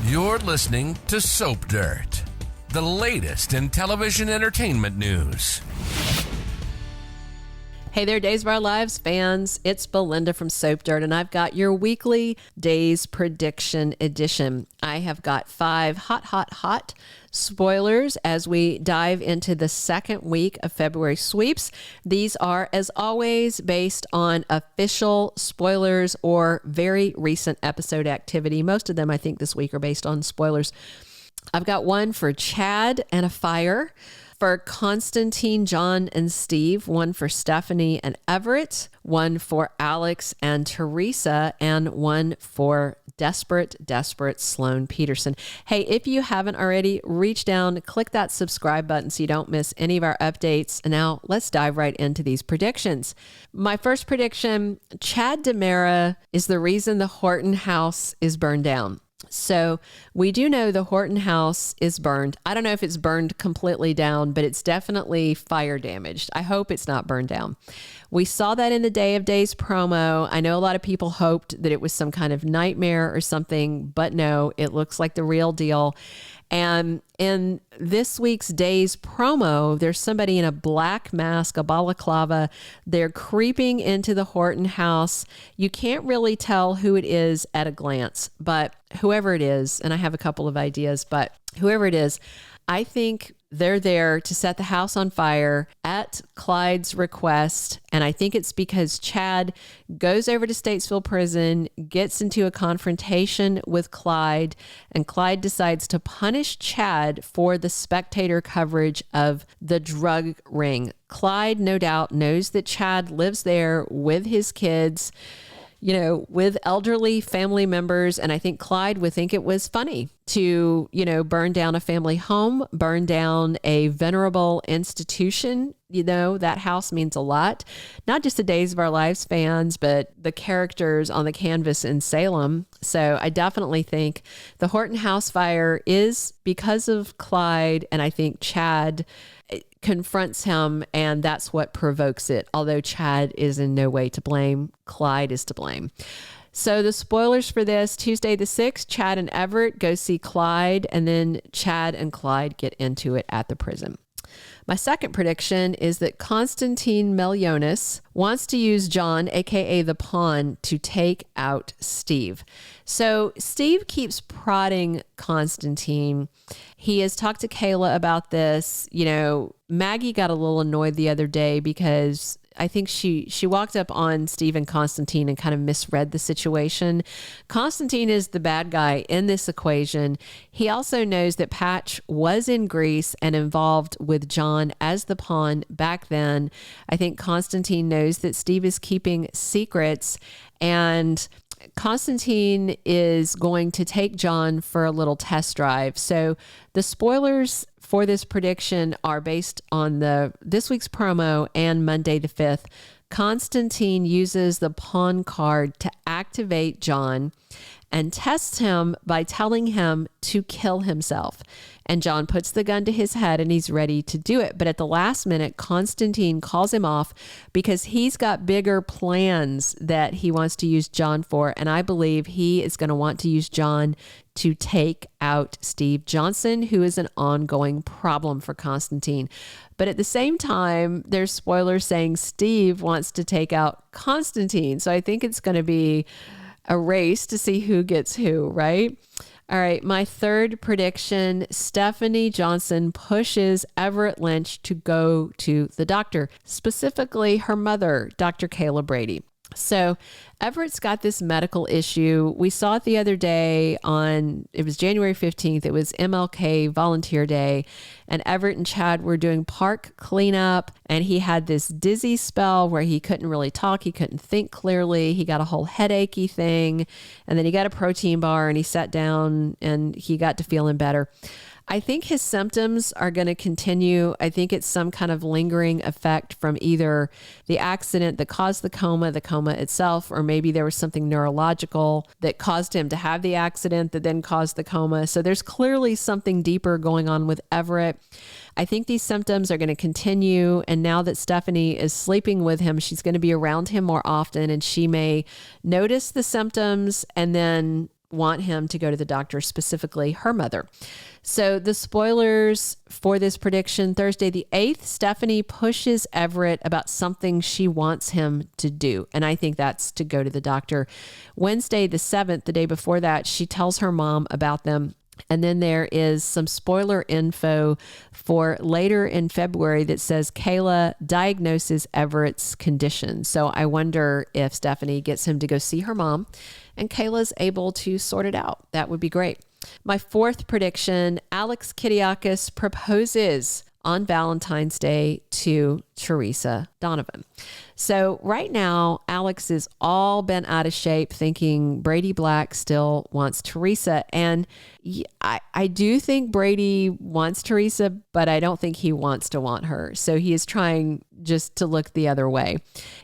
You're listening to Soap Dirt, the latest in television entertainment news. Hey there, Days of Our Lives fans. It's Belinda from Soap Dirt, and I've got your weekly Days Prediction edition. I have got 5 hot spoilers as we dive into the second week of February sweeps. These are, as always, based on official spoilers or very recent episode activity. Most of them, I think, this week are based on spoilers. I've got one for Chad and a fire, for Constantine, John, and Steve, one for Stephanie and Everett, one for Alex and Teresa, and one for desperate Sloan Petersen. Hey, if you haven't already, reach down, click that subscribe button so you don't miss any of our updates. And now let's dive right into these predictions. My first prediction, Chad DiMera is the reason the Horton House is burned down. So we do know the Horton House is burned. I don't know if it's burned completely down, but it's definitely fire damaged. I hope it's not burned down. We saw that in the Day of Days promo. I know a lot of people hoped that it was some kind of nightmare or something, but no, it looks like the real deal. And in this week's Days promo, there's somebody in a black mask, a balaclava. They're creeping into the Horton house. You can't really tell who it is at a glance, but whoever it is, and I have a couple of ideas, but whoever it is, I think they're there to set the house on fire at Clyde's request. And I think it's because Chad goes over to Statesville Prison, gets into a confrontation with Clyde, and Clyde decides to punish Chad for the Spectator coverage of the drug ring. Clyde, no doubt, knows that Chad lives there with his kids, you know, with elderly family members. And I think Clyde would think it was funny to, you know, burn down a family home, burn down a venerable institution. You know, that house means a lot, not just the Days of Our Lives fans, but the characters on the canvas in Salem. So I definitely think the Horton House fire is because of Clyde. And I think Chad confronts him, and that's what provokes it. Although Chad is in no way to blame, Clyde is to blame. So the spoilers for this, Tuesday the 6th, Chad and Everett go see Clyde, and then Chad and Clyde get into it at the prison. My second prediction is that Constantine Maroulis wants to use John, aka the pawn, to take out Steve. So Steve keeps prodding Constantine. He has talked to Kayla about this. You know, Maggie got a little annoyed the other day because I think she walked up on Steve and Constantine and kind of misread the situation. Constantine is the bad guy in this equation. He also knows that Patch was in Greece and involved with John as the pawn back then. I think Constantine knows that Steve is keeping secrets, and Constantine is going to take John for a little test drive. So the spoilers for this prediction are based on this week's promo and Monday the 5th. Constantine uses the pawn card to activate John and tests him by telling him to kill himself. And John puts the gun to his head and he's ready to do it. But at the last minute, Constantine calls him off because he's got bigger plans that he wants to use John for. And I believe he is going to want to use John to take out Steve Johnson, who is an ongoing problem for Constantine. But at the same time, there's spoilers saying Steve wants to take out Constantine. So I think it's going to be a race to see who gets who, right? All right, my third prediction, Stephanie Johnson pushes Everett Lynch to go to the doctor, specifically her mother, Dr. Kayla Brady. So Everett's got this medical issue. We saw it the other day it was January 15th. It was MLK Volunteer Day, and Everett and Chad were doing park cleanup, and he had this dizzy spell where he couldn't really talk. He couldn't think clearly. He got a whole headachy thing, and then he got a protein bar, and he sat down, and he got to feeling better. I think his symptoms are going to continue. I think it's some kind of lingering effect from either the accident that caused the coma itself, or maybe there was something neurological that caused him to have the accident that then caused the coma. So there's clearly something deeper going on with Everett. I think these symptoms are going to continue. And now that Stephanie is sleeping with him, she's going to be around him more often, and she may notice the symptoms and then want him to go to the doctor, specifically her mother. So the spoilers for this prediction, Thursday the 8th, Stephanie pushes Everett about something she wants him to do. And I think that's to go to the doctor. Wednesday the 7th, the day before that, she tells her mom about them. And then there is some spoiler info for later in February that says Kayla diagnoses Everett's condition. So I wonder if Stephanie gets him to go see her mom and Kayla's able to sort it out. That would be great. My fourth prediction, Alex Kiriakis proposes on Valentine's Day to Theresa Donovan. So right now, Alex is all bent out of shape thinking Brady Black still wants Teresa. And I do think Brady wants Teresa, but I don't think he wants to want her. So he is trying just to look the other way.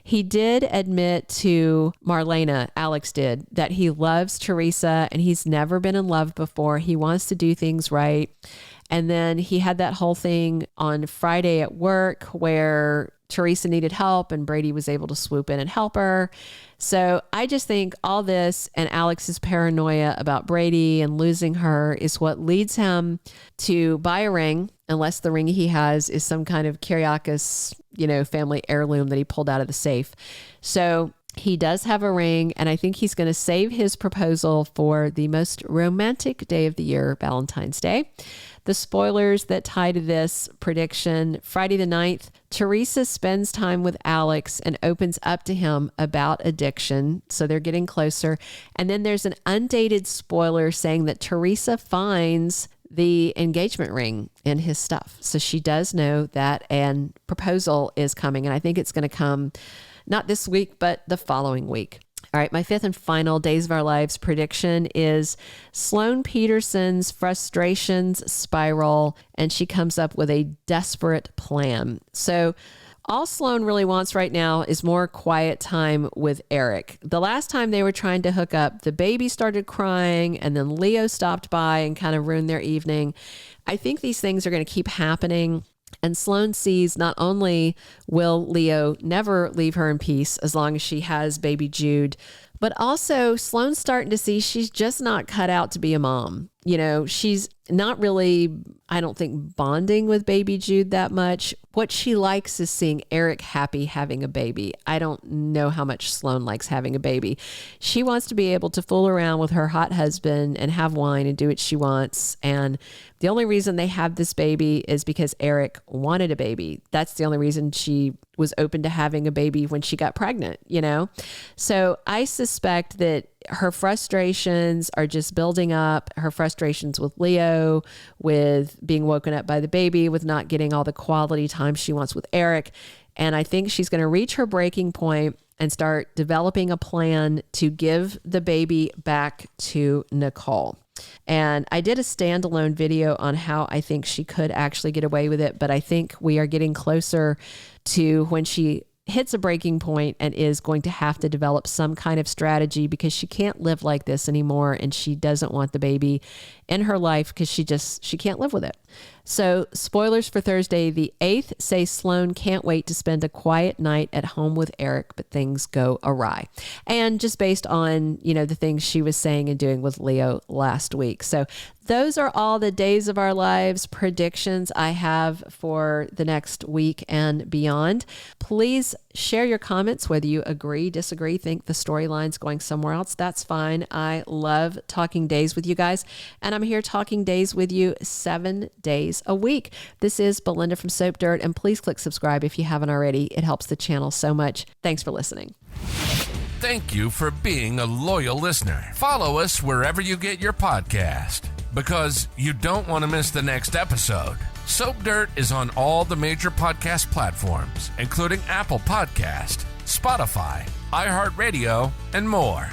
He did admit to Marlena, Alex did, that he loves Teresa and he's never been in love before. He wants to do things right. And then he had that whole thing on Friday at work where Teresa needed help and Brady was able to swoop in and help her. So I just think all this and Alex's paranoia about Brady and losing her is what leads him to buy a ring, unless the ring he has is some kind of Kiriakis, family heirloom that he pulled out of the safe. So he does have a ring, and I think he's going to save his proposal for the most romantic day of the year, Valentine's Day. The spoilers that tie to this prediction, Friday the 9th, Teresa spends time with Alex and opens up to him about addiction. So they're getting closer. And then there's an undated spoiler saying that Teresa finds the engagement ring in his stuff. So she does know that an proposal is coming. And I think it's going to come not this week, but the following week. All right, my fifth and final Days of Our Lives prediction is Sloan Petersen's frustrations spiral, and she comes up with a desperate plan. So all Sloan really wants right now is more quiet time with Eric. The last time they were trying to hook up, the baby started crying, and then Leo stopped by and kind of ruined their evening. I think these things are going to keep happening. And Sloan sees not only will Leo never leave her in peace as long as she has baby Jude, but also Sloan's starting to see she's just not cut out to be a mom. She's not really, I don't think, bonding with baby Jude that much. What she likes is seeing Eric happy having a baby. I don't know how much Sloan likes having a baby. She wants to be able to fool around with her hot husband and have wine and do what she wants. And the only reason they have this baby is because Eric wanted a baby. That's the only reason she was open to having a baby when she got pregnant, So I suspect that her frustrations are just building up. Her frustrations with Leo, with being woken up by the baby, with not getting all the quality time she wants with Eric. And I think she's going to reach her breaking point and start developing a plan to give the baby back to Nicole. And I did a standalone video on how I think she could actually get away with it, but I think we are getting closer to when she hits a breaking point and is going to have to develop some kind of strategy because she can't live like this anymore, and she doesn't want the baby in her life because she can't live with it. So spoilers for Thursday the 8th say Sloan can't wait to spend a quiet night at home with Eric, but things go awry. And just based on, the things she was saying and doing with Leo last week. So those are all the Days of Our Lives predictions I have for the next week and beyond. Please share your comments, whether you agree, disagree, think the storyline's going somewhere else. That's fine. I love talking days with you guys, and I'm here talking days with you 7 days a week. This is Belinda from Soap Dirt, and please click subscribe if you haven't already. It helps the channel so much. Thanks for listening. Thank you for being a loyal listener. Follow us wherever you get your podcast, because you don't want to miss the next episode. Soap Dirt is on all the major podcast platforms, including Apple Podcast, Spotify, iHeartRadio, and more.